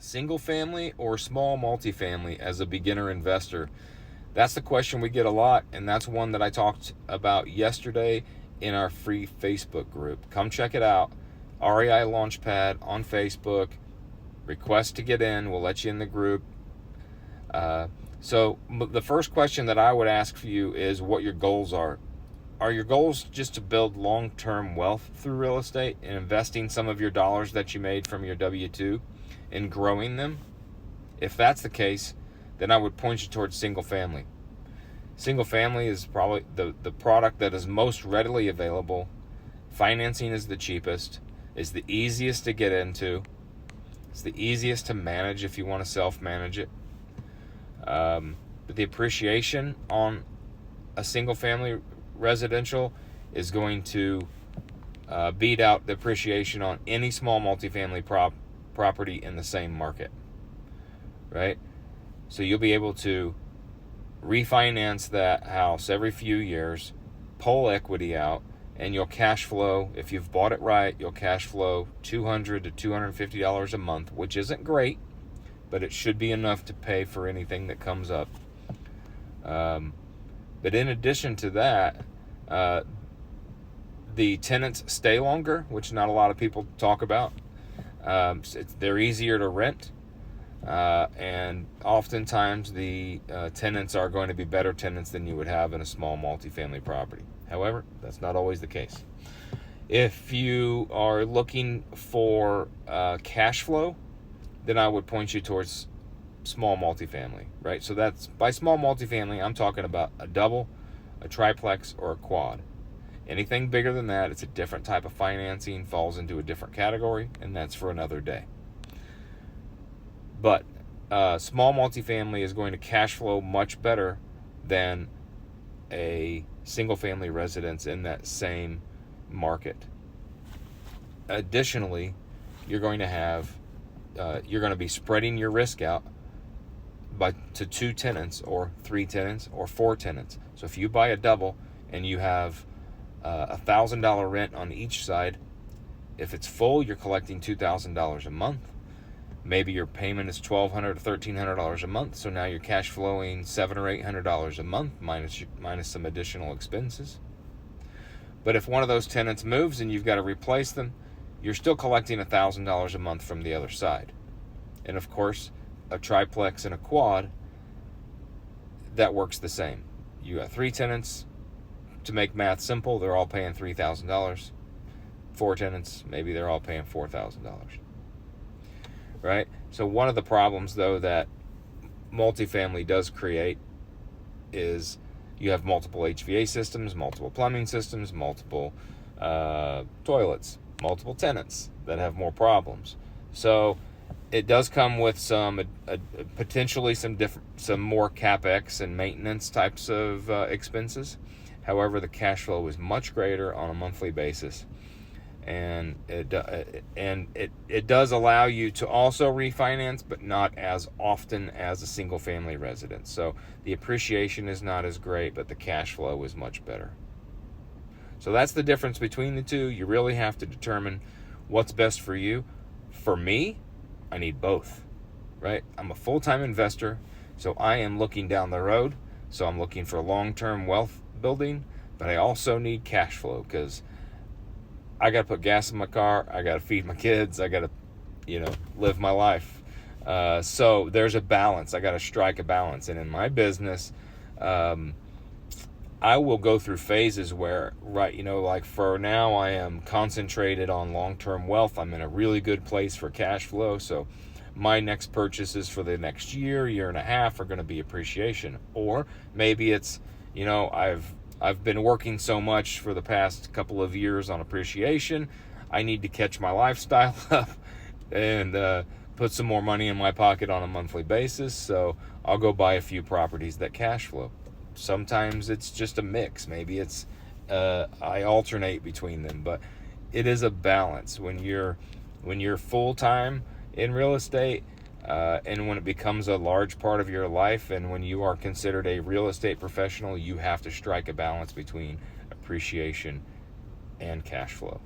Single family or small multifamily as a beginner investor? That's the question we get a lot, and that's one that I talked about yesterday in our free Facebook group. Come check it out. REI Launchpad on Facebook. Request to get in. We'll let you in the group. So the first question that I would ask for you is what your goals are. Are your goals just to build long-term wealth through real estate and investing some of your dollars that you made from your W-2 and growing them? If that's the case, then I would point you towards single family. Single family is probably the product that is most readily available. Financing is the cheapest. It's the easiest to get into. It's the easiest to manage if you want to self-manage it. But the appreciation on a single family residential is going to beat out the appreciation on any small multifamily property in the same market, right? So you'll be able to refinance that house every few years, pull equity out, and you'll cash flow. If you've bought it right, you'll cash flow $200 to $250 a month, which isn't great, but it should be enough to pay for anything that comes up. But in addition to that, the tenants stay longer, which not a lot of people talk about. They're easier to rent, and oftentimes the tenants are going to be better tenants than you would have in a small multifamily property. However, that's not always the case. If you are looking for cash flow, then I would point you towards small multifamily, right? So that's, by small multifamily, I'm talking about a double, a triplex, or a quad. Anything bigger than that, it's a different type of financing, falls into a different category, and that's for another day. But small multifamily is going to cash flow much better than a single family residence in that same market. Additionally, you're going to be spreading your risk out to 2 tenants or 3 tenants or 4 tenants. So if you buy a double and you have $1,000 rent on each side, if it's full, you're collecting $2,000 a month. Maybe your payment is $1,200 to $1,300 a month, so now you're cash flowing $700 or $800 a month minus some additional expenses. But if one of those tenants moves and you've got to replace them, you're still collecting $1,000 a month from the other side. And of course, a triplex and a quad, that works the same. You got 3 tenants. To make math simple, they're all paying $3,000. 4 tenants, maybe they're all paying $4,000. Right? So one of the problems, though, that multifamily does create is you have multiple HVAC systems, multiple plumbing systems, multiple toilets, multiple tenants that have more problems. So it does come with some potentially some more CapEx and maintenance types of expenses. However, the cash flow is much greater on a monthly basis, and it does allow you to also refinance, but not as often as a single family residence. So the appreciation is not as great, but the cash flow is much better. So that's the difference between the two. You really have to determine what's best for you. For me, I need both, right? I'm a full-time investor, so I am looking down the road. So I'm looking for long-term wealth building, but I also need cash flow because I got to put gas in my car. I got to feed my kids. I got to, live my life. So there's a balance. I got to strike a balance. And in my business, I will go through phases where, like for now, I am concentrated on long-term wealth. I'm in a really good place for cash flow. So my next purchases for the next year and a half are going to be appreciation. Or maybe it's, I've been working so much for the past couple of years on appreciation. I need to catch my lifestyle up and put some more money in my pocket on a monthly basis. So I'll go buy a few properties that cash flow. Sometimes it's just a mix. Maybe it's I alternate between them, but it is a balance when you're full-time in real estate. And when it becomes a large part of your life, and when you are considered a real estate professional, you have to strike a balance between appreciation and cash flow.